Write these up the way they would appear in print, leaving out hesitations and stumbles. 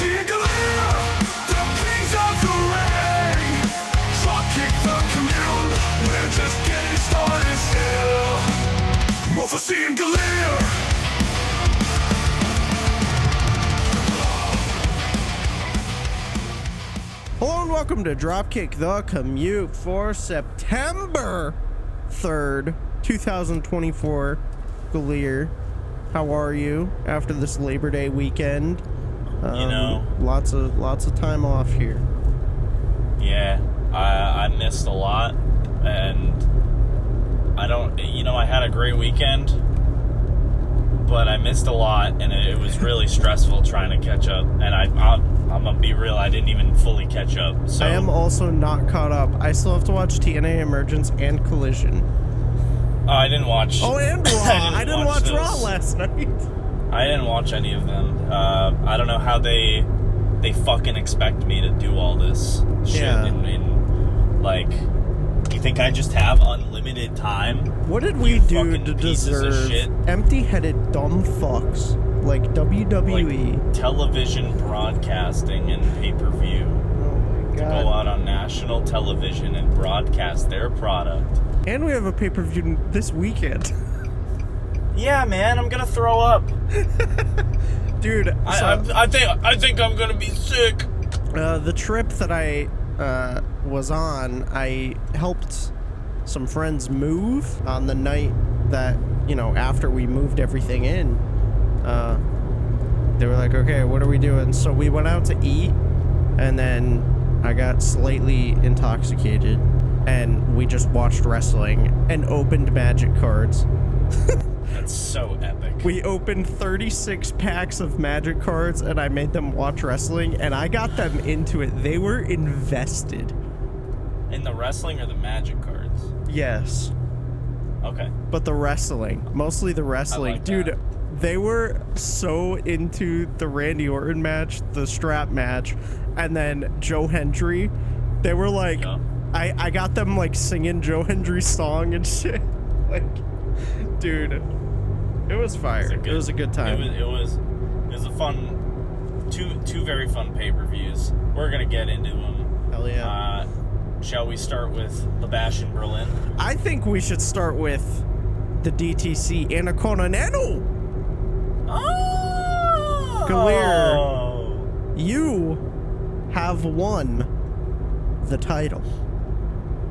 Mufussy and GIULIA, the kings of the ring. Dropkick the Commute, we're just getting started still. Mufussy and GIULIA. Hello and welcome to Dropkick the Commute for September 3rd, 2024. GIULIA, how are you after this Labor Day weekend? Lots of time off here. Yeah, I missed a lot, and I had a great weekend, but I missed a lot, and it was really stressful trying to catch up, and I'm gonna be real, I didn't even fully catch up. So I am also not caught up. I still have to watch TNA Emergence and Collision. I didn't watch. Oh, and Raw. I didn't watch Raw last night. I didn't watch any of them. I don't know how they fucking expect me to do all this shit. Yeah. Like, you think I just have unlimited time? What did we do to deserve empty-headed dumb fucks like WWE? Like television broadcasting and pay-per-view. Oh my god. To go out on national television and broadcast their product. And we have a pay-per-view this weekend. Yeah, man, I'm gonna throw up. Dude, I think I'm gonna be sick. The trip that I was on, I helped some friends move on the night that, after we moved everything in. They were like, okay, what are we doing? So we went out to eat, and then I got slightly intoxicated, and we just watched wrestling and opened magic cards. That's so epic. We opened 36 packs of magic cards, and I made them watch wrestling, and I got them into it. They were invested. In the wrestling or the magic cards? Yes. Okay. But the wrestling. Mostly the wrestling. Like dude, that. They were so into the Randy Orton match, the strap match, and then Joe Hendry. They were like, yeah. I got them like singing Joe Hendry's song and shit. Like, dude, it was fire. It was a good time. It was a fun, two very fun pay-per-views. We're gonna get into them. Hell yeah. Shall we start with the Bash in Berlin? I think we should start with the DTC Innerconninennal. Oh! GIULIA, you have won the title.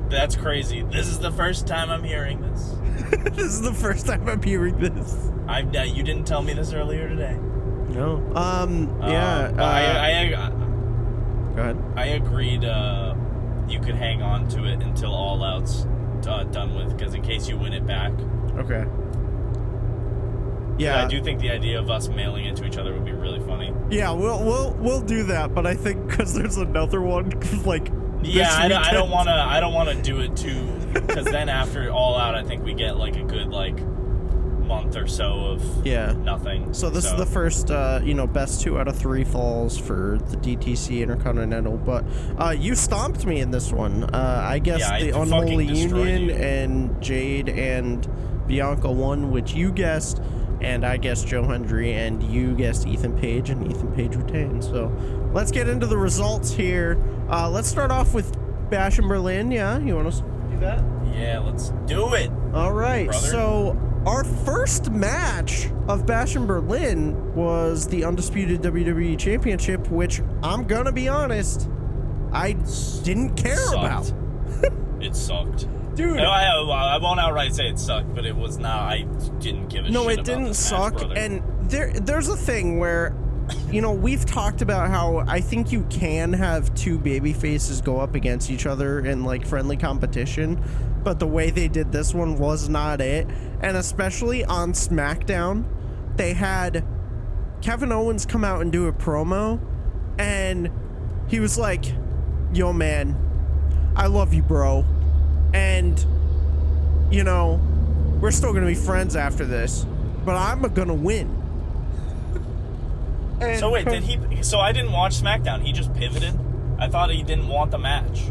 That's crazy. This is the first time I'm hearing this. This is the first time I'm hearing this. You didn't tell me this earlier today. No. Yeah. Go ahead. I agreed you could hang on to it until All Out's done with, because in case you win it back. Okay. Yeah. I do think the idea of us mailing it to each other would be really funny. Yeah, we'll do that, but I think because there's another one like. Yeah, I don't want to do it too, because then after All Out, I think we get like a good month or so of nothing. So this is the first best 2 out of 3 falls for the DTC Intercontinental, but you stomped me in this one. I guess the Unholy Union and Jade and Bianca won, which you guessed, and I guessed Joe Hendry, and you guessed Ethan Page, and Ethan Page retained. So let's get into the results here. Let's start off with Bash in Berlin. Yeah, you want to do that? Yeah, let's do it. All right, brother. So our first match of Bash in Berlin was the Undisputed WWE Championship, which I'm gonna be honest, I didn't care about. It sucked. Dude. No, I won't outright say it sucked, but it was not. I didn't give a shit about this match. No, it didn't suck. Brother. And there's a thing where, we've talked about how I think you can have 2 baby faces go up against each other in friendly competition, but the way they did this one was not it. And especially on SmackDown, they had Kevin Owens come out and do a promo, and he was like, "Yo, man, I love you, bro. And, we're still going to be friends after this, but I'm going to win." And so wait, so I didn't watch SmackDown. He just pivoted? I thought he didn't want the match.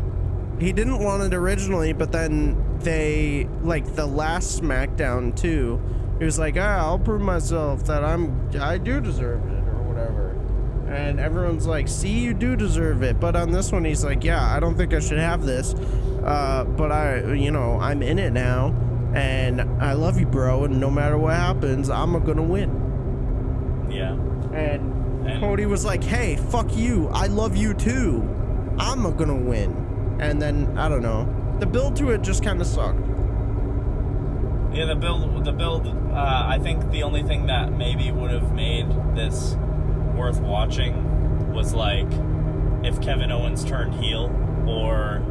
He didn't want it originally, but then they, the last SmackDown too, he was like, I'll prove myself that I do deserve it, or whatever. And everyone's like, see, you do deserve it. But on this one, he's like, yeah, I don't think I should have this. But I'm in it now. And I love you, bro. And no matter what happens, I'm going to win. Yeah. And Cody was like, hey, fuck you. I love you too. I'm going to win. And then, I don't know. The build to it just kind of sucked. Yeah, the build, I think the only thing that maybe would have made this worth watching was like if Kevin Owens turned heel, or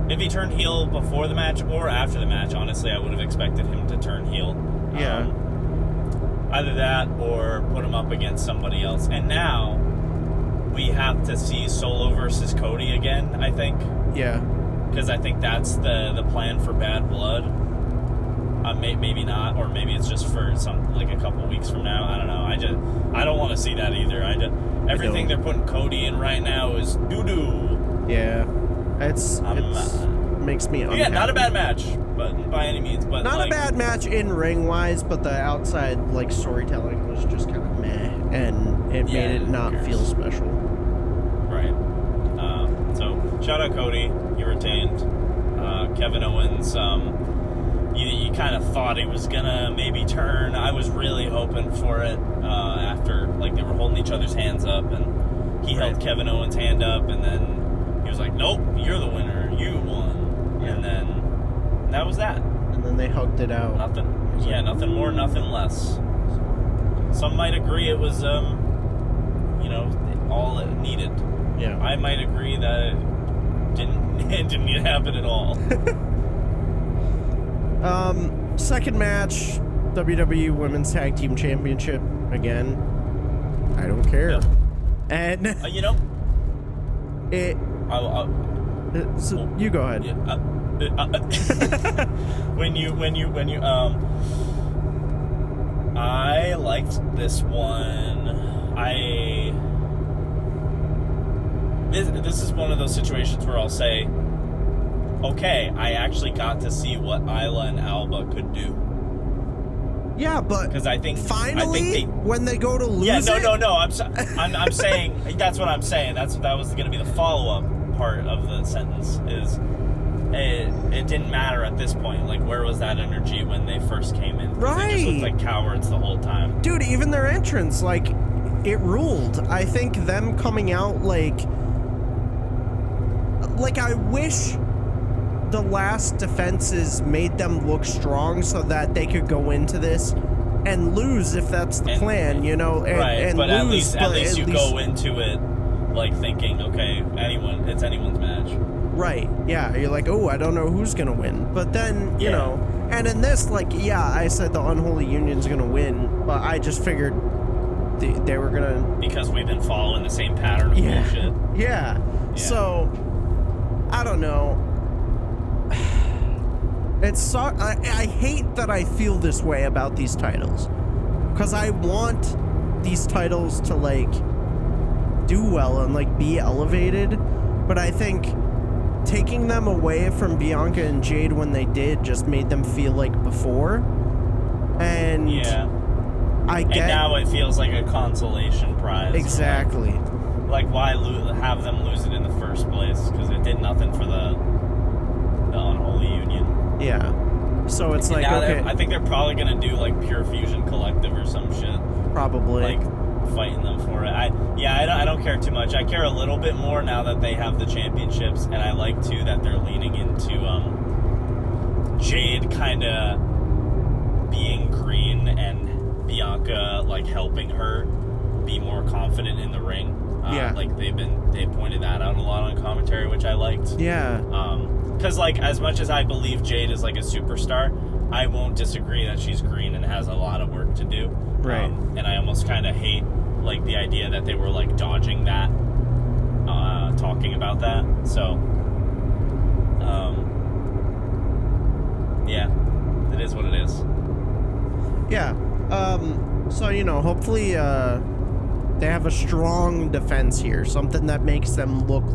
if he turned heel before the match or after the match. Honestly, I would have expected him to turn heel. Yeah. Either that or put him up against somebody else. And now we have to see Solo versus Cody again, I think. Yeah. Because I think that's the plan for Bad Blood. Maybe not, or maybe it's just for a couple weeks from now. I don't know. I don't want to see that either. Everything they're putting Cody in right now is doo doo. Yeah, it's makes me unhappy. Yeah, not a bad match, but by any means, but not a bad match in ring wise, but the outside storytelling was just kind of meh, and it made it not feel special. Right. So shout out Cody, you retained. Kevin Owens. You kind of thought he was gonna maybe turn. I was really hoping for it after they were holding each other's hands up, and he held Kevin Owens' hand up, and then he was like, "Nope, you're the winner. You won." Yeah. And then that was that. And then they hugged it out. Nothing. Yeah, nothing more, nothing less. Some might agree it was, all it needed. Yeah. I might agree that it didn't need to happen at all. Second match, WWE Women's Tag Team Championship again. I don't care. Yeah. And it. You go ahead. Yeah, when you I liked this one. This is one of those situations where I'll say, okay, I actually got to see what Isla and Alba could do. Yeah, but because I think finally, when they go to lose, no. I'm saying that's what I'm saying. That was going to be the follow-up part of the sentence. Is it didn't matter at this point. Where was that energy when they first came in? Right, they just looked like cowards the whole time. Dude, even their entrance, it ruled. I think them coming out I wish the last defenses made them look strong so that they could go into this and lose if that's the plan, right, and but lose. At least you go into it thinking, okay, it's anyone's match. Right, yeah, you're like, oh, I don't know who's gonna win. But then, you know, and in this, I said the Unholy Union's gonna win, but I just figured they were gonna... Because we've been following the same pattern of bullshit. Yeah, so, I don't know. I hate that I feel this way about these titles, because I want these titles to do well and be elevated, but I think taking them away from Bianca and Jade when they did just made them feel like before, and and now it feels like a consolation prize. Exactly. Why have them lose it in the first place? Because it did nothing for the Unholy Union. Yeah. So it's okay. I think they're probably gonna do Pure Fusion Collective or some shit. Probably. Fighting them for it. I don't care too much. I care a little bit more now that they have the championships, and I like too that they're leaning into Jade kind of being green and Bianca helping her be more confident in the ring. They've pointed that out a lot on commentary, which I liked. Yeah. Because as much as I believe Jade is a superstar, I won't disagree that she's green and has a lot of work to do. Right. And I almost kind of hate the idea that they were dodging that, talking about that. So, it is what it is. Yeah. So hopefully they have a strong defense here, something that makes them look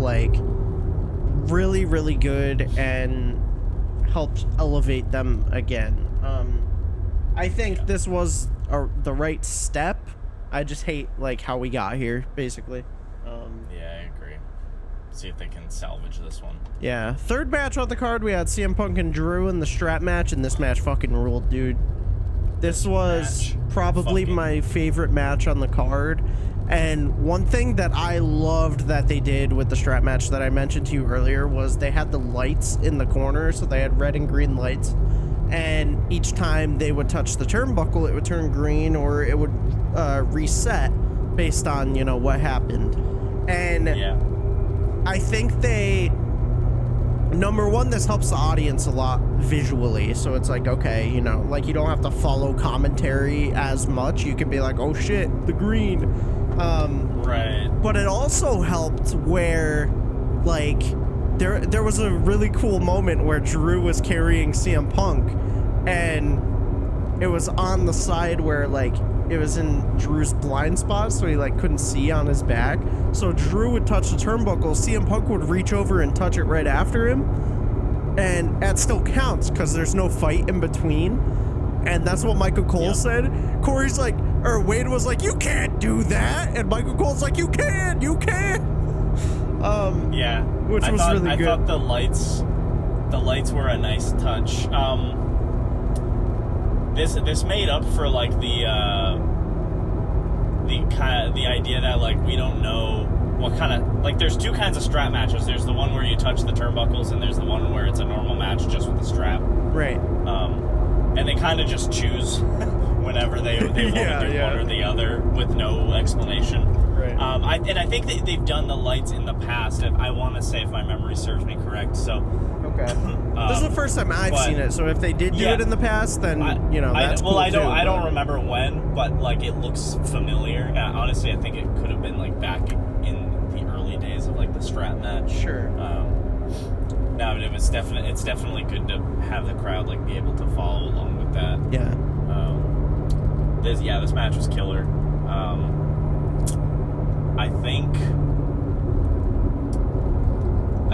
really, really good and helps elevate them again. I think this was the right step, I just hate like how we got here, basically. Yeah, I agree. See if they can salvage this one. Yeah. Third match on the card, we had CM Punk and Drew in the strap match, and this match fucking ruled, dude. This was probably my favorite match on the card. And one thing that I loved that they did with the strap match that I mentioned to you earlier was they had the lights in the corner, so they had red and green lights. And each time they would touch the turnbuckle, it would turn green or it would reset based on, you know, what happened. And Yeah. I think they, number one, this helps the audience a lot visually. So it's like, okay, you know, like you don't have to follow commentary as much. You can be like, oh shit, the green. Right. But it also helped where, like, there was a really cool moment where Drew was carrying CM Punk, and it was on the side where, like, it was in Drew's blind spot, so he, like, couldn't see on his back. So Drew would touch the turnbuckle, CM Punk would reach over and touch it right after him, and that still counts because there's no fight in between. And that's what Michael Cole said. Corey's like, or Wade was like, you can't do that. And Michael Cole's like, you can. Yeah. Which was really good. I thought the lights were a nice touch. This made up for like the idea that like we don't know what kind of, like, there's two kinds of strap matches. There's the one where you touch the turnbuckles, and there's the one where it's a normal match just with the strap. Right. And they kind of just choose whenever they want to do one or the other with no explanation. Right. I think that they've done the lights in the past. I want to say, if my memory serves me correct. So. Okay. This is the first time I've seen it. So if they did do it in the past, then that's cool I too, don't remember when, but like it looks familiar. Honestly, I think it could have been like back in the early days of like the strap match. Sure. No, but it's definitely good to have the crowd like be able to follow along with that. Yeah. This match was killer. I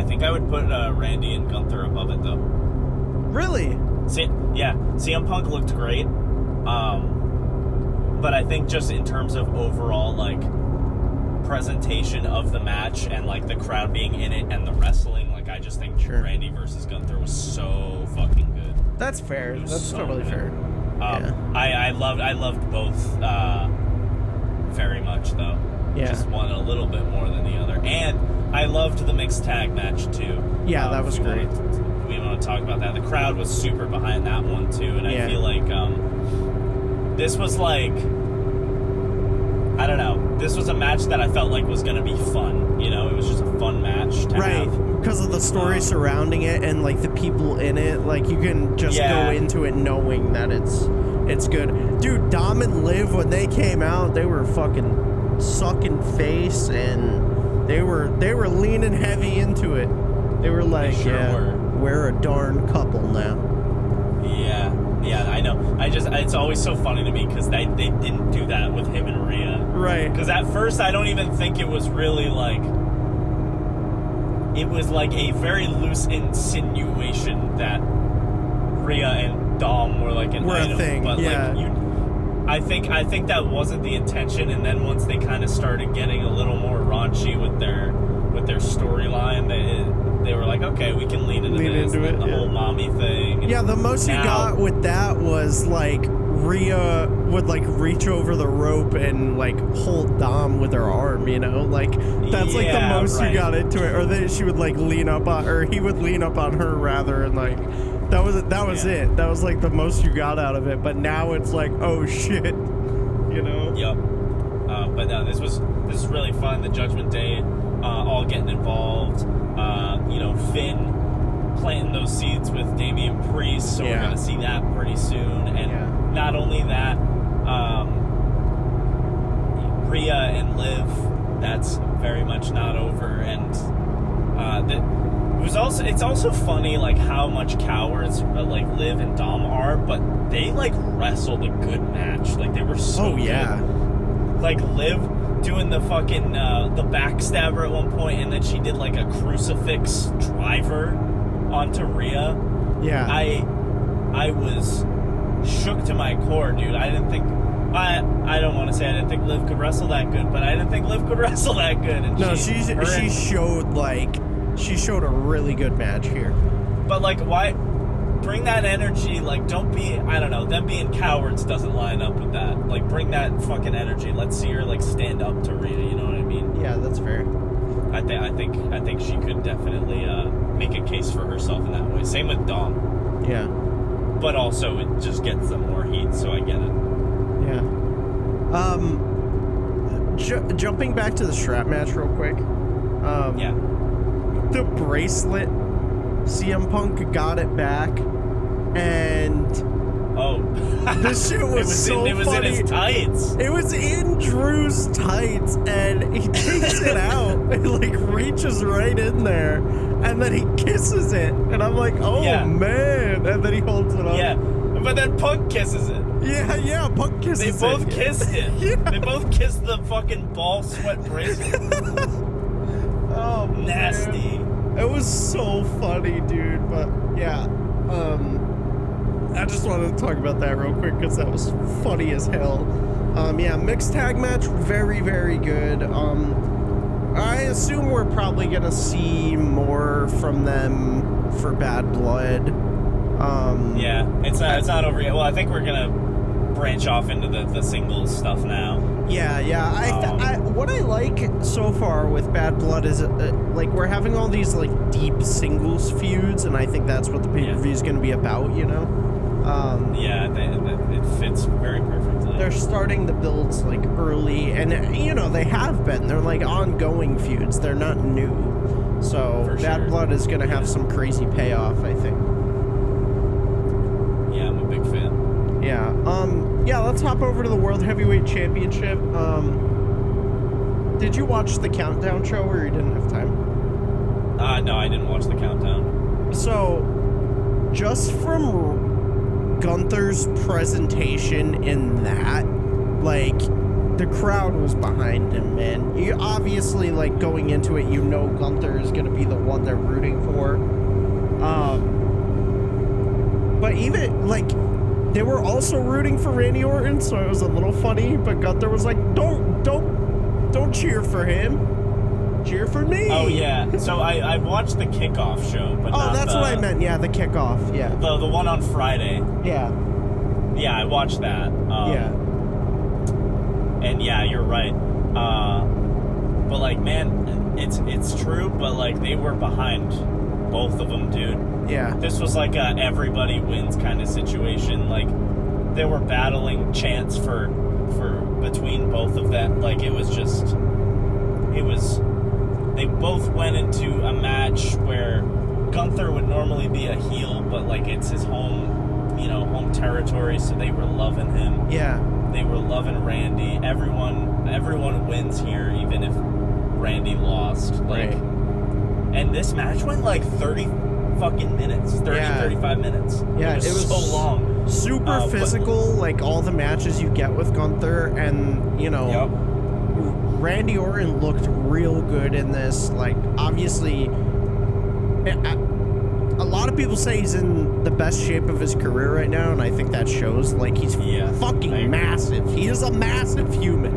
think I would put Randy and Gunther above it though. Really? CM Punk looked great. But I think just in terms of overall like presentation of the match and like the crowd being in it and the wrestling, like I just think Randy versus Gunther was so fucking good. That's fair. That's so totally good. fair. I loved both very much though. Yeah. Just one a little bit more than the other. And I loved the mixed tag match too. Yeah, that was great. We want to talk about that. The crowd was super behind that one too, and I feel like this was like, I don't know, this was a match that I felt like was going to be fun. You know, it was just a fun match to have. Because of the story surrounding it and like the people in it, like you can just go into it knowing that it's good. Dude, Dom and Liv, when they came out, they were fucking sucking face, and they were leaning heavy into it. They were like, we're a darn couple now. Yeah, I know. It's always so funny to me because they didn't do that with him and Rhea. Right. Because at first I don't even think it was really like, it was like a very loose insinuation that Rhea and Dom were like an item. Thing. But like I think that wasn't the intention, and then once they kind of started getting a little more raunchy with their storyline, they were like, okay, we can lean into this, the whole mommy thing. Yeah, the most you got with that was like Rhea would like reach over the rope and like hold Dom with her arm, you know, like that's like the most you got into it, or that she would like lean up on, or he would lean up on her rather, and like that was it. That was like the most you got out of it. But now it's like, oh shit, you know. Yep. But no, this was really fun. The Judgment Day, all getting involved. You know, Finn planting those seeds with Damian Priest, so we're gonna see that pretty soon. And not only that, Rhea and Liv, that's very much not over. And it's also funny like how much cowards like Liv and Dom are, but they like wrestled a good match. Like they were so good. Like Liv doing the fucking the backstabber at one point, and then she did like a crucifix driver onto Rhea. Yeah. I was shook to my core, dude. I didn't think I don't want to say I didn't think Liv could wrestle that good, but I didn't think Liv could wrestle that good. And no, she showed a really good match here. But like, why bring that energy? Like, don't be, I don't know, them being cowards doesn't line up with that. Like, bring that fucking energy. Let's see her like stand up to Rita. You know what I mean? Yeah, that's fair. I think she could definitely make a case for herself in that way. Same with Dom. Yeah. But also, it just gets them more heat, so I get it. Yeah. Jumping back to the strap match real quick. Yeah. The bracelet, CM Punk got it back, and this shit was so funny. It was in his tights. It was in Drew's tights, and he takes it out and like reaches right in there, and then he kisses it, and I'm like, oh man, and then he holds it up. Yeah, but then Punk kisses it. Yeah, Punk kisses it. They both kissed it. Yeah. They both kissed the fucking ball sweat bracelet. Oh, nasty. Man. It was so funny, dude. But yeah, I just wanted to talk about that real quick because that was funny as hell. Yeah, mixed tag match, very, very good. I assume we're probably gonna see more from them for Bad Blood. Yeah, it's not over yet. Well, I think we're gonna branch off into the singles stuff now. Yeah. What I like so far with Bad Blood is like we're having all these like deep singles feuds, and I think that's what the pay-per-view is going to be about. You know. It fits very perfectly. They're starting the builds like early, and you know they have been. They're like ongoing feuds. They're not new. So For Bad sure. Blood is going to have some crazy payoff, I think. Yeah, I'm a big fan. Yeah, let's hop over to the World Heavyweight Championship. Did you watch the Countdown show, or you didn't have time? No, I didn't watch the Countdown. So, just from Gunther's presentation in that, like, the crowd was behind him, man. You obviously, like, going into it, you know Gunther is going to be the one they're rooting for. But even, like, they were also rooting for Randy Orton, so it was a little funny, but Gunther was like, don't cheer for him. Cheer for me. Oh, yeah. So I watched the kickoff show, but not that's what I meant. Yeah, the kickoff. Yeah. The one on Friday. Yeah. Yeah, I watched that. Yeah. And yeah, you're right. But like, man, it's true, but like they were behind both of them, dude. Yeah. This was like a everybody wins kind of situation. Like they were battling chants for between both of them. Like they both went into a match where Gunther would normally be a heel, but like it's his home territory, so they were loving him. Yeah. They were loving Randy. Everyone wins here, even if Randy lost. Like, right. And this match went like 30 fucking minutes, 35 minutes. Yeah, it was so long. Super physical, like all the matches you get with Gunther, and Yep. Randy Orton looked real good in this. Like, obviously, a lot of people say he's in the best shape of his career right now, and I think that shows. Like, he's fucking massive. He is a massive human.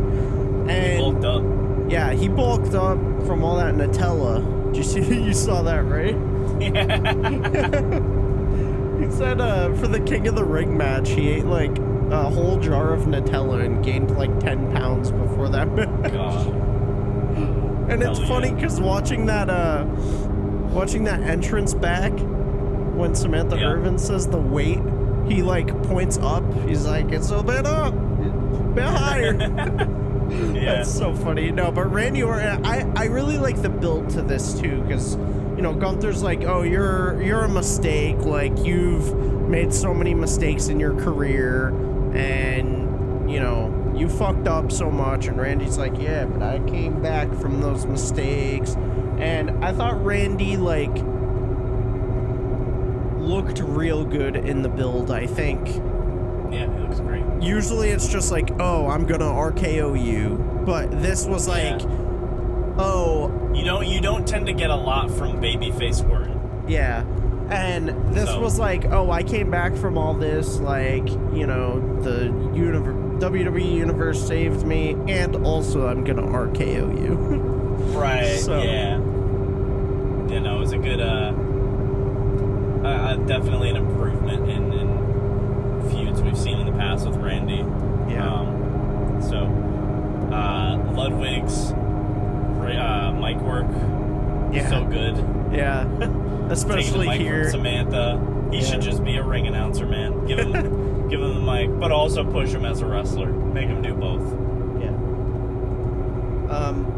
And He bulked up. Yeah, he bulked up from all that Nutella. Did you see? You saw that, right? Yeah. He said for the King of the Ring match, he ate like a whole jar of Nutella and gained like 10 pounds before that match. God. And it's Hell funny yeah. because watching that entrance back when Samantha Irvin says the weight, he like points up. He's like, it's a bit up, a bit higher. Yeah. That's so funny. No, but Randy Orton, I really like the build to this too, because Gunther's like, oh, you're a mistake. Like, you've made so many mistakes in your career, and you fucked up so much. And Randy's like, yeah, but I came back from those mistakes. And I thought Randy like looked real good in the build. I think. Yeah, it looks great. Usually it's just like, oh, I'm gonna RKO you, but this was like, oh, you don't tend to get a lot from babyface Orton. yeah. And this was like, oh, I came back from all this, like, the WWE Universe saved me, and also I'm gonna RKO you. Right. So. Yeah. You know, it was a good, definitely an improvement in feuds we've seen in the past with Randy. Yeah. Ludwig's mic work, Yeah. so good. Yeah. Especially Taking the mic here. from Samantha. He should just be a ring announcer, man. Give him the mic, but also push him as a wrestler. Make him do both.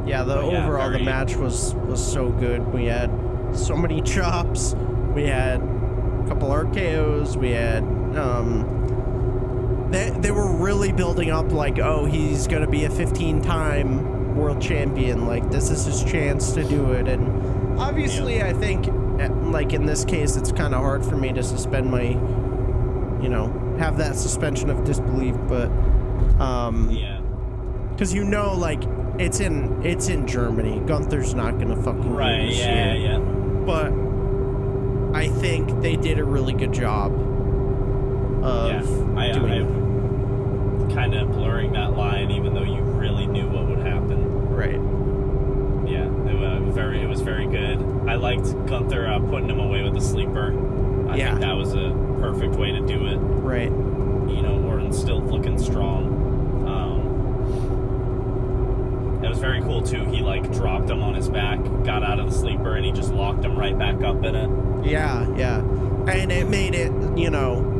Yeah. Overall the match was so good. We had so many chops. We had a couple RKOs. We had they were really building up like, oh, he's gonna be a 15-time world champion. Like, this is his chance to do it. And obviously, I think, like in this case, it's kind of hard for me to suspend my, have that suspension of disbelief. But because like it's in Germany. Gunther's not gonna fucking do this shit. Yeah. But I think they did a really good job of doing kind of blurring that line, even though you really knew what would happen. Right. Yeah, it was very good. I liked Gunther putting him away with the sleeper. I think that was a perfect way to do it. Right. Orton's still looking strong. It was very cool too. He dropped him on his back, got out of the sleeper, and he just locked him right back up in it. Yeah. And it made it,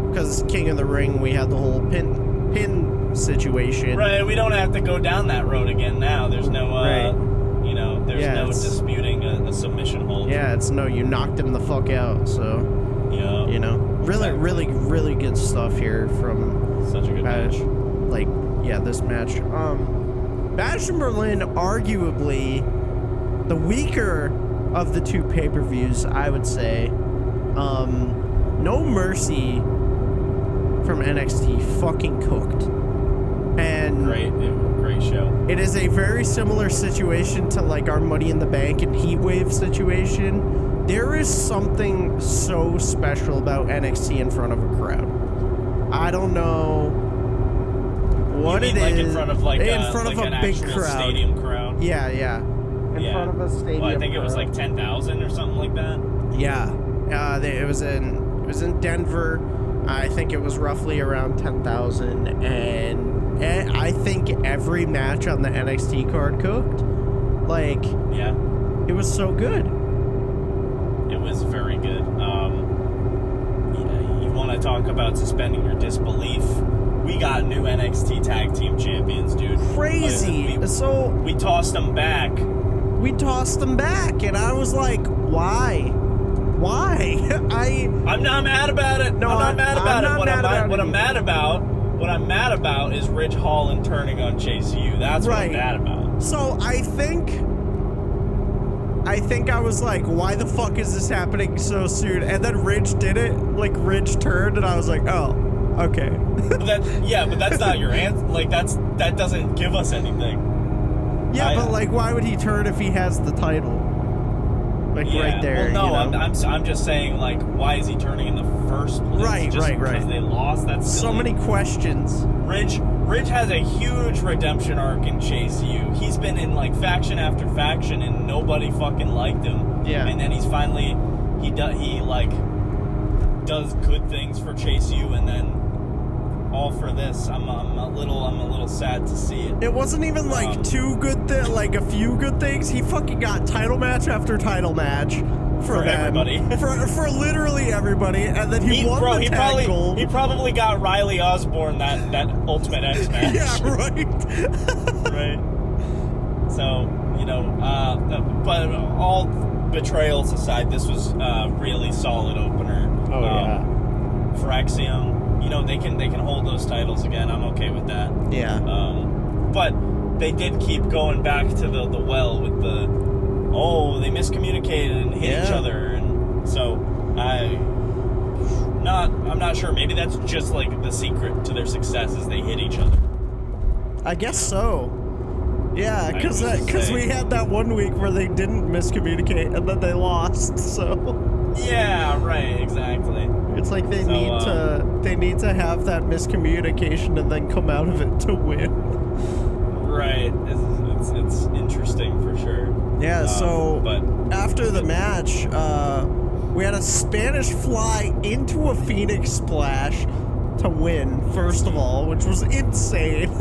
because King of the Ring, we had the whole pin situation. Right. We don't have to go down that road again now. There's no, there's no disputing a submission hold. Yeah, you knocked him the fuck out. So, really, really, really good stuff here from such a good match. This match. Bash in Berlin, arguably the weaker of the two pay-per-views, I would say. No Mercy from NXT fucking cooked. And great show. It is a very similar situation to our Money in the Bank and Heatwave situation. There is something so special about NXT in front of a crowd. I don't know what it is. In front of a big crowd, stadium crowd. Yeah. In front of a stadium. Well, I think it was 10,000 or something like that. Yeah. It was in Denver. I think it was roughly around 10,000, and I think every match on the NXT card cooked. It was so good. It was very good. You want to talk about suspending your disbelief? We got new NXT Tag Team Champions, dude. Crazy. We tossed them back. And I was like, why? I'm not mad about it. No, I'm not mad about it. What I'm mad about is Ridge Holland turning on Chase U. That's what I'm mad about. So I think I was like, why the fuck is this happening so soon? And then Ridge did it. Ridge turned, and I was like, oh, okay. but that's not your answer. That doesn't give us anything. Yeah, but why would he turn if he has the title? Right there. Well, no, I'm just saying, why is he turning in the first place? Right. Because they lost. That's silly. So many questions. Ridge has a huge redemption arc in Chase U. He's been in faction after faction, and nobody fucking liked him. Yeah. And then he's finally he does good things for Chase U, and then all for this. I'm a little sad to see it. It wasn't even two good a few good things. He fucking got title match after title match for them. Everybody. for literally everybody, and then he won the tag gold. He probably got Riley Osborne that Ultimate X match. Yeah, right. Right. So but all betrayals aside, this was a really solid opener. Oh yeah. Fraxiom. They can hold those titles again. I'm okay with that. Yeah. But they did keep going back to the well with they miscommunicated and hit each other, and so I'm not sure. Maybe that's just the secret to their success is they hit each other. I guess so. Yeah, because we had that one week where they didn't miscommunicate and then they lost. So yeah, right, exactly. It's like they need to have that miscommunication and then come out of it to win. Right. It's interesting for sure. Yeah. But after the match, we had a Spanish fly into a Phoenix splash to win. First of all, which was insane.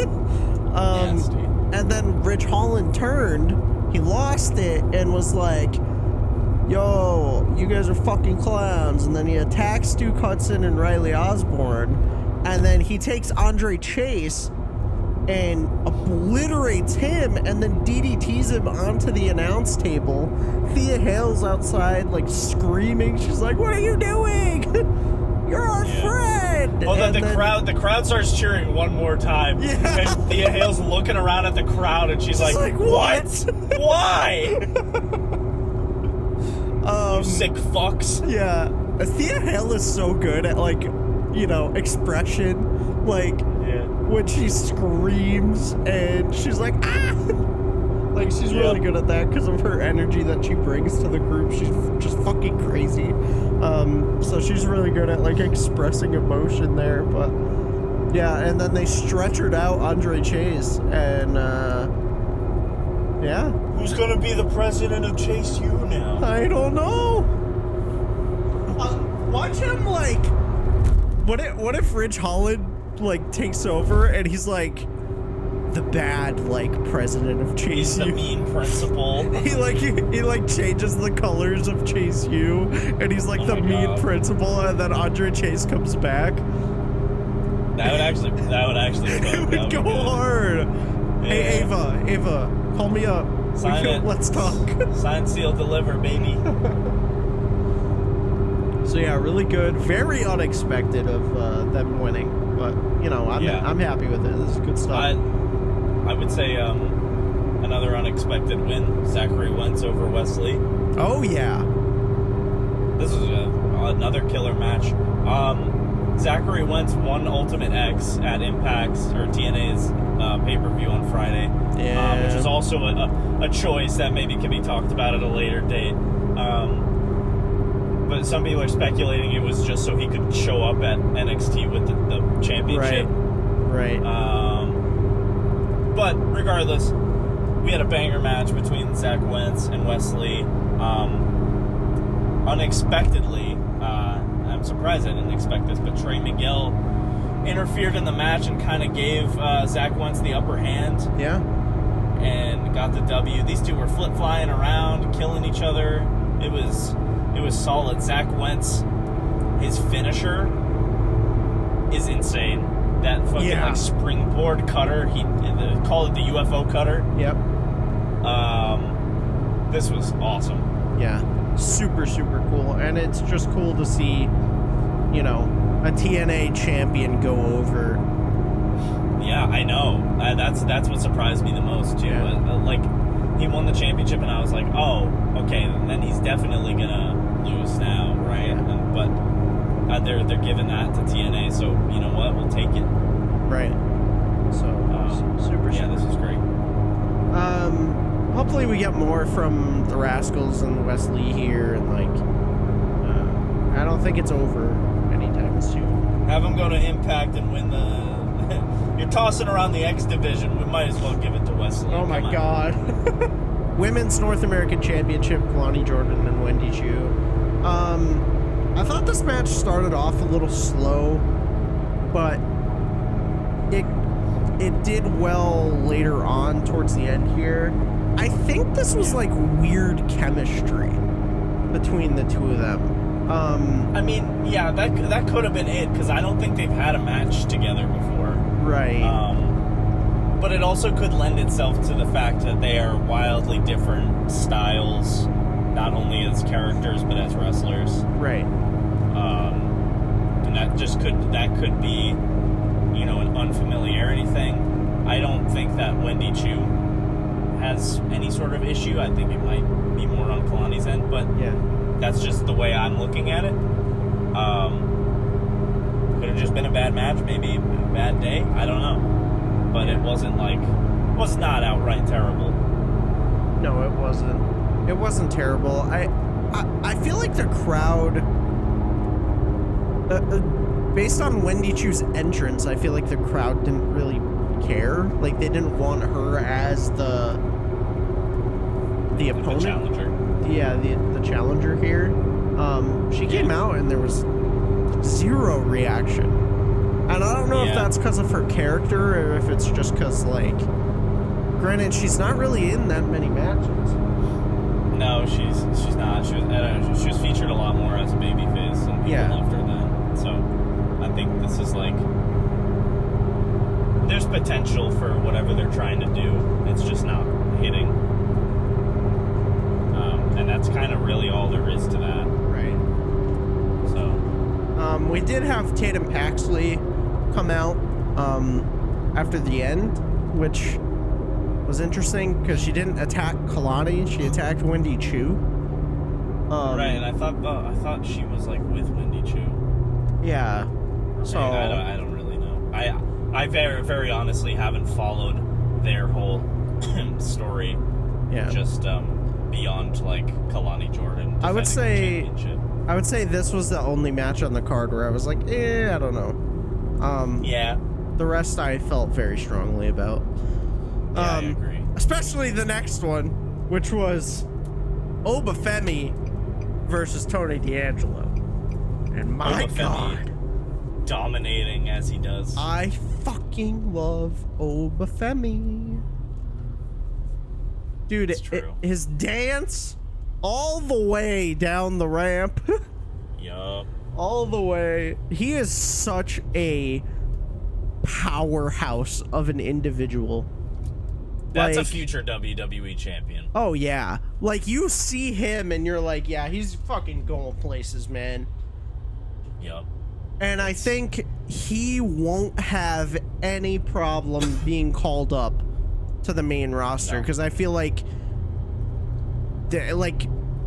Nasty. And then Rich Holland turned, he lost it, and was like, yo, you guys are fucking clowns. And then he attacks Stu Hudson and Riley Osborne. And then he takes Andre Chase and obliterates him and then DDTs him onto the announce table. Thea Hale's outside, like, screaming. She's like, what are you doing? You're our friend. Well, then the crowd starts cheering one more time. Yeah. And Thea Hale's looking around at the crowd, and she's like what? Why? You sick fucks. Yeah. Thea Hale is so good at, like, you know, expression. Like, when she screams and she's like, ah! Like, she's really good at that because of her energy that she brings to the group. She's just fucking crazy. So she's really good at, like, expressing emotion there. But, yeah, and then they stretchered out Andre Chase. And, yeah. Who's going to be the president of Chase U now? I don't know. Watch him, like... What if Rich Holland, like, takes over and he's, like... the bad, like, president of Chase He's U. the mean principal. he changes the colors of Chase U, and he's like the mean principal, and then Andre Chase comes back. That would actually It would go hard. Yeah. Hey, Ava, call me up. Sign it. Let's talk. Sign, seal, deliver, baby. So yeah, really good. Very unexpected of them winning, but you know, I'm happy with it. This is good stuff. I would say another unexpected win, Zachary Wentz over Wes Lee. Oh, yeah. This was another killer match. Zachary Wentz won Ultimate X at Impact's or TNA's pay-per-view on Friday, which is also a choice that maybe can be talked about at a later date. But some people are speculating it was just so he could show up at NXT with the championship. Right. But regardless, we had a banger match between Zach Wentz and Wes Lee. Unexpectedly, I'm surprised I didn't expect this, but Trey Miguel interfered in the match and kind of gave Zach Wentz the upper hand. Yeah. And got the W. These two were flip-flying around, killing each other. It was solid. Zach Wentz, his finisher is insane. That fucking like springboard cutter. They called it the UFO cutter. Yep. This was awesome. Yeah. Super, super cool. And it's just cool to see, you know, a TNA champion go over. Yeah, I know. That's what surprised me the most, too. Yeah. Like, he won the championship, and I was like, oh, okay, then he's definitely gonna lose now, right? Yeah. But they're giving that to TNA, so you know what? We'll take it. Right. So super. Yeah, this is great. Hopefully we get more from the Rascals and Wes Lee here, and like, I don't think it's over anytime soon. Have them go to Impact and win the. You're tossing around the X division. We might as well give it to Wes Lee. Oh my God. Women's North American Championship, Kehlani Jordan and Wendy Choo. I thought this match started off a little slow, but it did well later on towards the end here. I think this was like weird chemistry between the two of them. I mean, yeah, that could have been it, because I don't think they've had a match together before. Right. But it also could lend itself to the fact that they are wildly different styles, not only as characters but as wrestlers. Right. And that could be, you know, an unfamiliarity thing. I don't think that Wendy Choo has any sort of issue. I think it might be more on Kehlani's end, but yeah, that's just the way I'm looking at it. Could have just been a bad match, maybe a bad day. I don't know. But it wasn't like was not outright terrible. No, it wasn't. It wasn't terrible. I feel like the crowd, based on Wendy Choo's entrance, I feel like the crowd didn't really care. Like, they didn't want her as the opponent. The challenger. Yeah, the challenger here. She came out and there was zero reaction. And I don't know if that's because of her character or if it's just because, like, granted, she's not really in that many matches. No, she's not. She was featured a lot more as a babyface, and people loved her then. So I think this is like, there's potential for whatever they're trying to do. It's just not hitting. And that's kind of really all there is to that. Right. So. We did have Tatum Paxley come out after the end, which was interesting because she didn't attack Kehlani, she attacked Wendy Choo. Right, and I thought she was like with Wendy Choo. Yeah. So I don't really know. I very, very honestly haven't followed their whole story. Yeah. Just beyond like Kehlani Jordan. I would say this was the only match on the card where I was like, I don't know. Yeah. The rest I felt very strongly about. Yeah, I agree. Especially the next one, which was Femi versus Tony D'Angelo. And my God, dominating as he does. I fucking love Femi. Dude, his dance all the way down the ramp. Yup. All the way. He is such a powerhouse of an individual. That's a future WWE champion. Oh, yeah. Like, you see him and you're like, yeah, he's fucking going places, man. Yup. And I think he won't have any problem being called up to the main roster, because I feel like,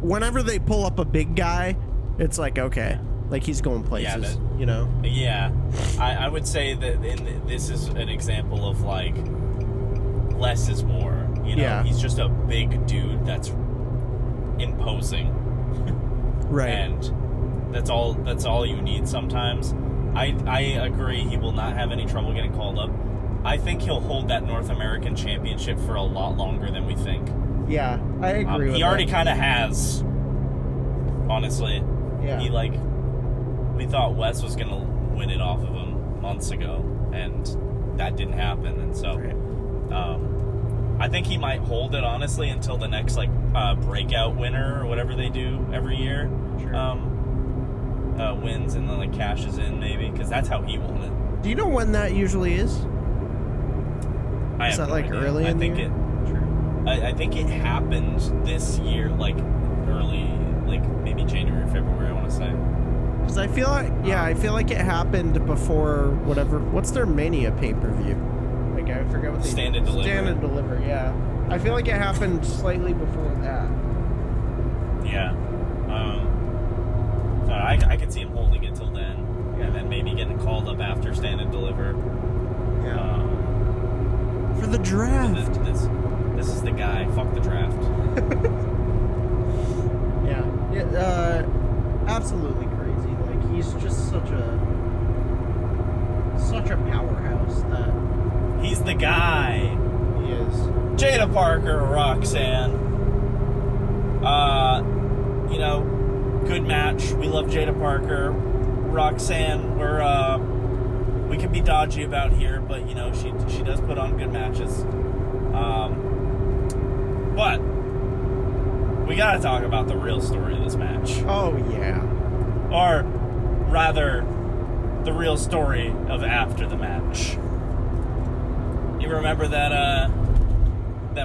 whenever they pull up a big guy, it's like, okay, like, he's going places, you know? Yeah. I would say that this is an example of, like, less is more. You know, he's just a big dude that's imposing. Right. And that's all you need sometimes. I agree he will not have any trouble getting called up. I think he'll hold that North American Championship for a lot longer than we think. Yeah, I agree with that. He already kind of has, honestly. Yeah. We thought Wes was going to win it off of him months ago, and that didn't happen. And so I think he might hold it, honestly, until the next, like, breakout winner or whatever they do every year. Sure. Wins and then, like, cashes in, maybe, because that's how he won it. Do you know when that usually is? Is that, like, early in the year? I think it happened this year, like, early, like, maybe January or February, I want to say. Because I feel like, I feel like it happened before whatever, what's their Mania pay-per-view? Like, I forget what they... Stand and Deliver. Stand and Deliver, yeah. I feel like it happened slightly before that. Yeah. I could see him holding it till then. Yeah. And then maybe getting called up after Stand and Deliver. Yeah. For the draft. This is the guy. Fuck the draft. Yeah, absolutely crazy. Like, he's just such a powerhouse that... He's the guy. He is. Jaida Parker, Roxanne. You know, good match. We love Jaida Parker. Roxanne, we can be dodgy about here, but, you know, she does put on good matches. But we gotta talk about the real story of this match. Oh, yeah. Or rather, the real story of after the match. You remember that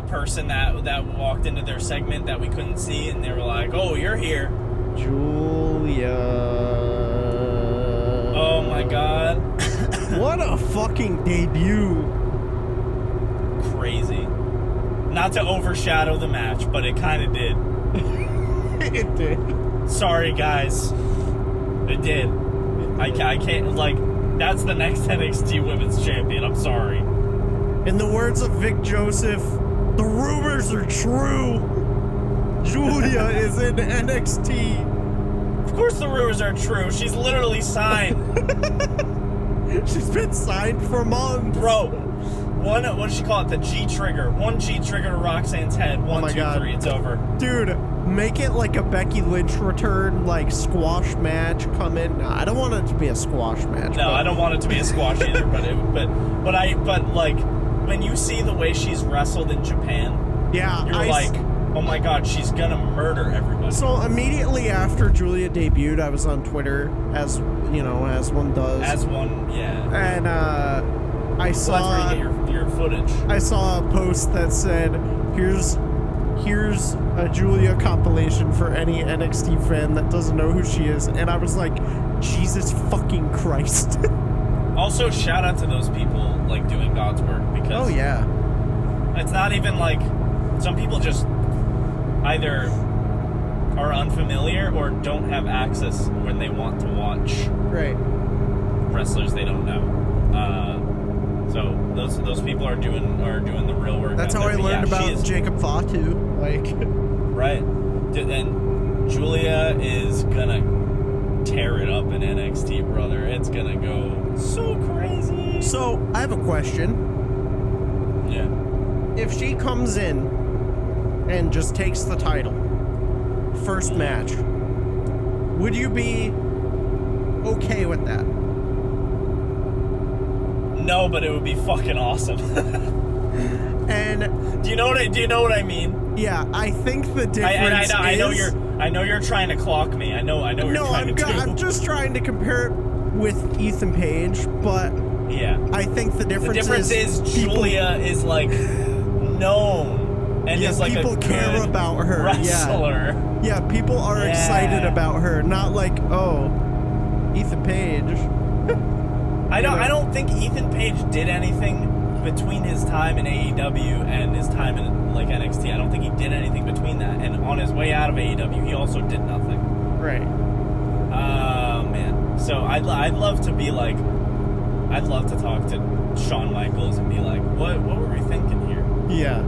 person that walked into their segment that we couldn't see, and they were like, "Oh, you're here, Giulia." Oh my God! What a fucking debut! Crazy. Not to overshadow the match, but it kind of did. It did. Sorry, guys. It did. I can't, like, that's the next NXT Women's Champion. I'm sorry. In the words of Vic Joseph, the rumors are true. Giulia is in NXT. Of course the rumors are true. She's literally signed. She's been signed for months. Bro, what does she call it? The G trigger. One G trigger to Roxanne's head. One, my two, God. three. It's over. Dude, make it like a Becky Lynch return, like squash match. Come in. No, I don't want it to be a squash match. No, I don't want it to be a squash either. But like when you see the way she's wrestled in Japan, yeah, you're like, oh my God, she's gonna murder everybody. So immediately after Giulia debuted, I was on Twitter, as you know, as one does. As one, yeah. And I saw. Well, that's where you get your footage. I saw a post that said, "Here's a Giulia compilation for any NXT fan that doesn't know who she is," and I was like, Jesus fucking Christ. Also, shout out to those people like doing God's work, because oh yeah, it's not even like some people just either are unfamiliar or don't have access when they want to watch right wrestlers they don't know. So those people are doing the real work. That's out how there. I But learned about Jacob Fatu. Like, right, and Giulia is gonna tear it up in NXT, brother. It's gonna go so crazy. So I have a question. Yeah. If she comes in and just takes the title, first match, would you be okay with that? No, but it would be fucking awesome. And do you know what I mean? Yeah, I think the difference I know you're trying to clock me. I know what you're trying to do. I'm just trying to compare it with Ethan Page, but yeah, I think the difference is Giulia is like known and is like people a care good about her wrestler. Yeah, people are excited about her, not like, oh, Ethan Page. I don't think Ethan Page did anything between his time in AEW and his time in like NXT. I don't think he did anything between that. And on his way out of AEW, he also did nothing. Right. Man. So I'd love to be like, I'd love to talk to Shawn Michaels and be like, what were we thinking here? Yeah.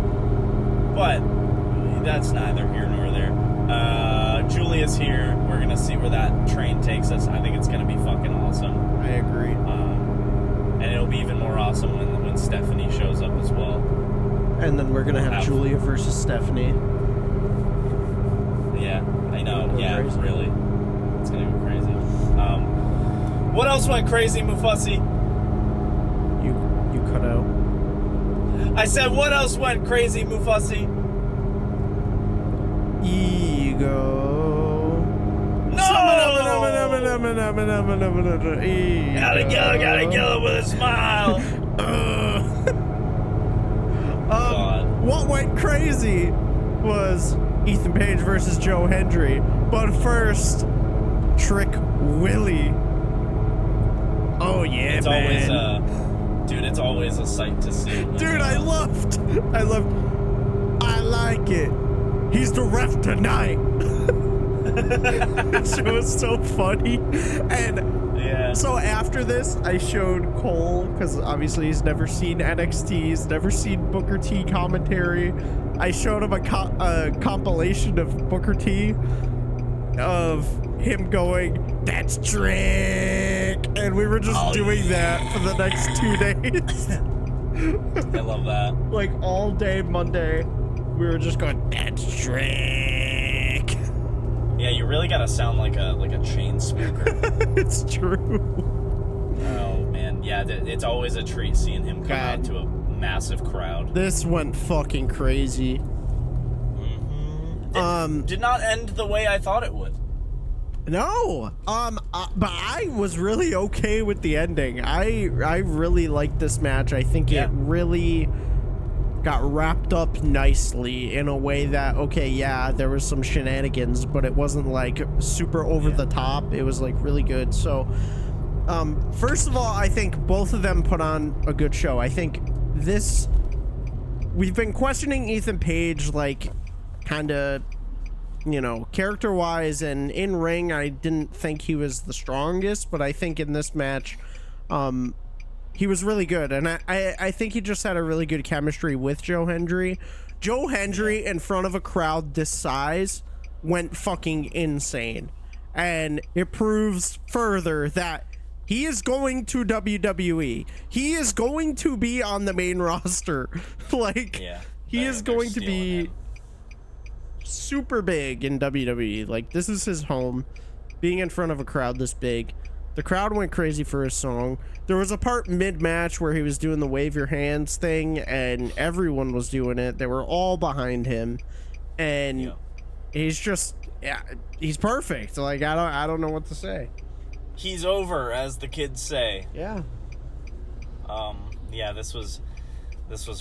But that's neither here nor there. Giulia's here. We're gonna see where that train takes us. I think it's gonna be fucking awesome. I agree. And it'll be even more awesome when Stephanie shows up as well. And then we're gonna have Giulia versus Stephanie. Yeah, I know. Yeah, crazy. Really. It's gonna go crazy. What else went crazy, Mufussy? You cut out. I said, what else went crazy, Mufussy? Ego. No! Gotta kill it with a smile. What went crazy was Ethan Page versus Joe Hendry. But first, Trick Willie. Oh yeah, it's man. Always dude, it's always a sight to see. Dude, I like it. He's the ref tonight. It was so funny. And yeah. So after this, I showed Cole, because obviously he's never seen NXT, he's never seen Booker T commentary. I showed him a compilation of Booker T of him going, "That's Trick," and we were just doing that for the next 2 days. I love that. Like all day Monday, we were just going, "That's Trick." Yeah, you really gotta sound like a chain smoker. It's true. Oh man, yeah, it's always a treat seeing him come out to a massive crowd. This went fucking crazy. Did not end the way I thought it would. No, but I was really okay with the ending. I really liked this match. I think it really got wrapped up nicely in a way that, okay, yeah, there was some shenanigans, but it wasn't like super over the top. It was like really good. So, first of all, I think both of them put on a good show. I think we've been questioning Ethan Page, like, kind of, you know, character-wise and in-ring. I didn't think he was the strongest, but I think in this match, he was really good, and I think he just had a really good chemistry with Joe Hendry. Joe Hendry in front of a crowd this size went fucking insane, and it proves further that he is going to WWE. He is going to be on the main roster. Like, he is going to be super big in WWE. Like, this is his home. Being in front of a crowd this big. The crowd went crazy for his song. There was a part mid-match where he was doing the wave your hands thing, and everyone was doing it. They were all behind him, and he's just, he's perfect. Like, I don't know what to say. He's over, as the kids say. Yeah. Yeah, this was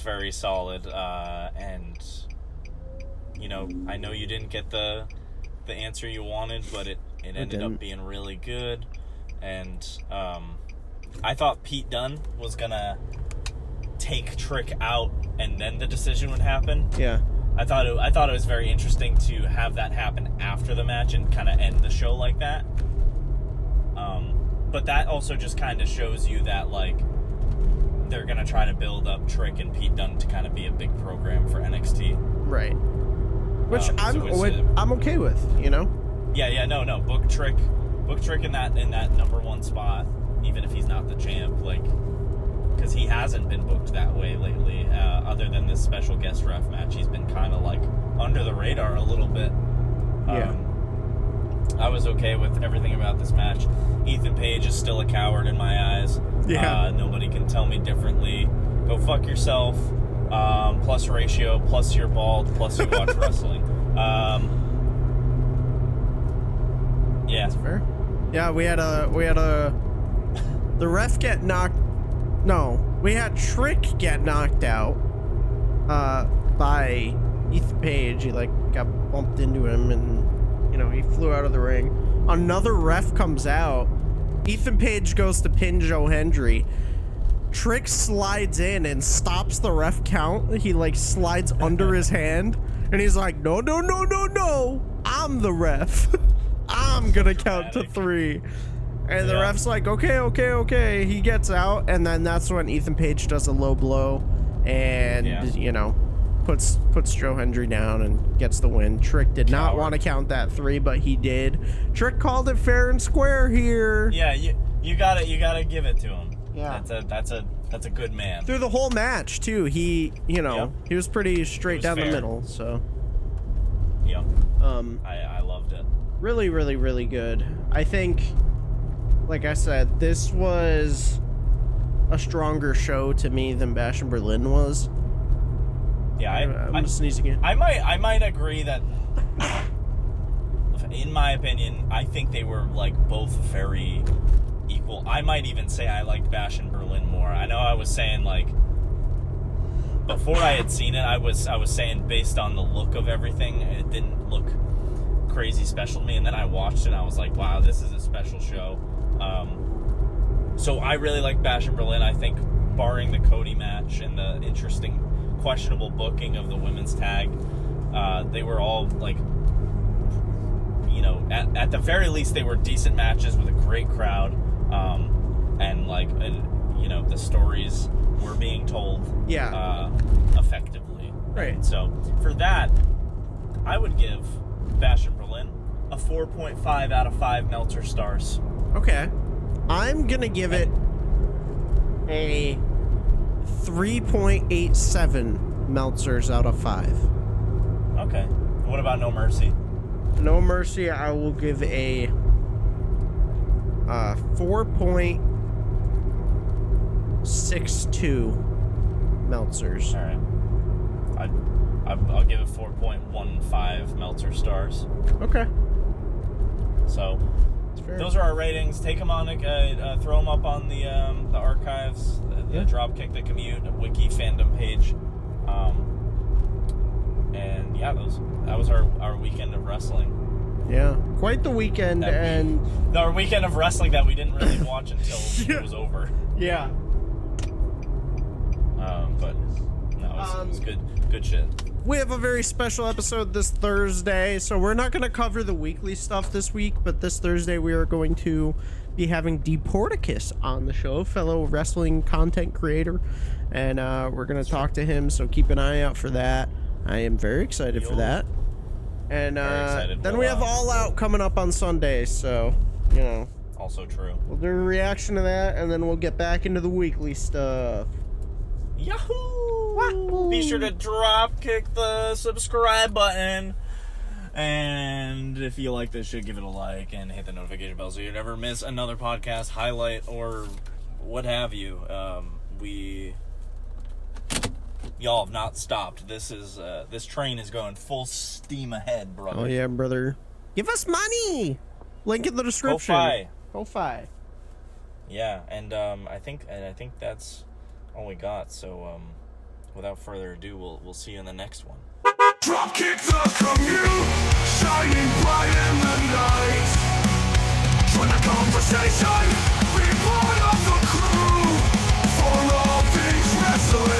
very solid, and you know, I know you didn't get the answer you wanted, but it ended up being really good. And I thought Pete Dunne was gonna take Trick out, and then the decision would happen. Yeah. I thought it was very interesting to have that happen after the match and kind of end the show like that. But that also just kind of shows you that, like, they're gonna try to build up Trick and Pete Dunne to kind of be a big program for NXT. Right. Which I'm okay with, you know. Yeah. No. Book Trick in that number one spot, even if he's not the champ, like, because he hasn't been booked that way lately. Other than this special guest ref match, he's been kind of like under the radar a little bit. I was okay with everything about this match. Ethan Page is still a coward in my eyes. Yeah. Nobody can tell me differently. Go fuck yourself. Plus ratio, plus you're bald, plus you watch wrestling. Yeah. That's fair. Yeah, we had the ref get knocked. No, we had Trick get knocked out by Ethan Page. He like got bumped into him, and you know, he flew out of the ring. Another ref comes out. Ethan Page goes to pin Joe Hendry. Trick slides in and stops the ref count. He like slides under his hand, and he's like, no, I'm the ref. I'm gonna count to 3. And the ref's like, okay. He gets out, and then that's when Ethan Page does a low blow and you know, puts Joe Hendry down and gets the win. Trick did not want to count that 3, but he did. Trick called it fair and square here. Yeah, you gotta give it to him. Yeah, that's a good man. Through the whole match too, he, you know, he was pretty straight down the middle. So I loved it. Really, really, really good. I think, like I said, this was a stronger show to me than Bash in Berlin was. Yeah, I'm sneezing again. I might agree that, in my opinion, I think they were like both very equal. I might even say I liked Bash in Berlin more. I know I was saying, like, before I had seen it, I was saying based on the look of everything, it didn't look crazy special to me, and then I watched it and I was like, wow, this is a special show. So I really like Bash in Berlin. I think, barring the Cody match and the interesting questionable booking of the women's tag, they were all, like, you know, at the very least they were decent matches with a great crowd, and like, you know, the stories were being told effectively, right? So for that, I would give Bash in Berlin a 4.5 out of 5 Meltzer stars. Okay, I'm gonna give it a 3.87 Meltzers out of 5. Okay. What about No Mercy? No Mercy, I will give a 4.62 Meltzers. All right. I'll give it 4.15 Meltzer stars. Okay. So those are our ratings. Take them on, throw them up on the archives, the Dropkick, the Commute, wiki fandom page, and yeah, that was our weekend of wrestling. Yeah, quite the weekend, our weekend of wrestling that we didn't really watch until it was over. Yeah. But no, it was good shit. we have a very special episode this Thursday, so we're not going to cover the weekly stuff this week, but this Thursday we are going to be having Deporticus on the show, fellow wrestling content creator, and we're going to talk to him, so keep an eye out for that. I am very excited for that. And then we have All Out coming up on Sunday, so, you know. Also true. We'll do a reaction to that, and then we'll get back into the weekly stuff. Yahoo! Wahoo! Be sure to drop kick the subscribe button. And if you like this shit, give it a like and hit the notification bell so you never miss another podcast, highlight, or what have you. Y'all have not stopped. This train is going full steam ahead, brother. Oh yeah, brother. Give us money! Link in the description. Ko-Fi. Yeah, and I think that's all we got. So without further ado, we'll see you in the next one. Dropkick the Commute, shining bright in the night. Join the conversation, be part of the crew, for all things wrestling.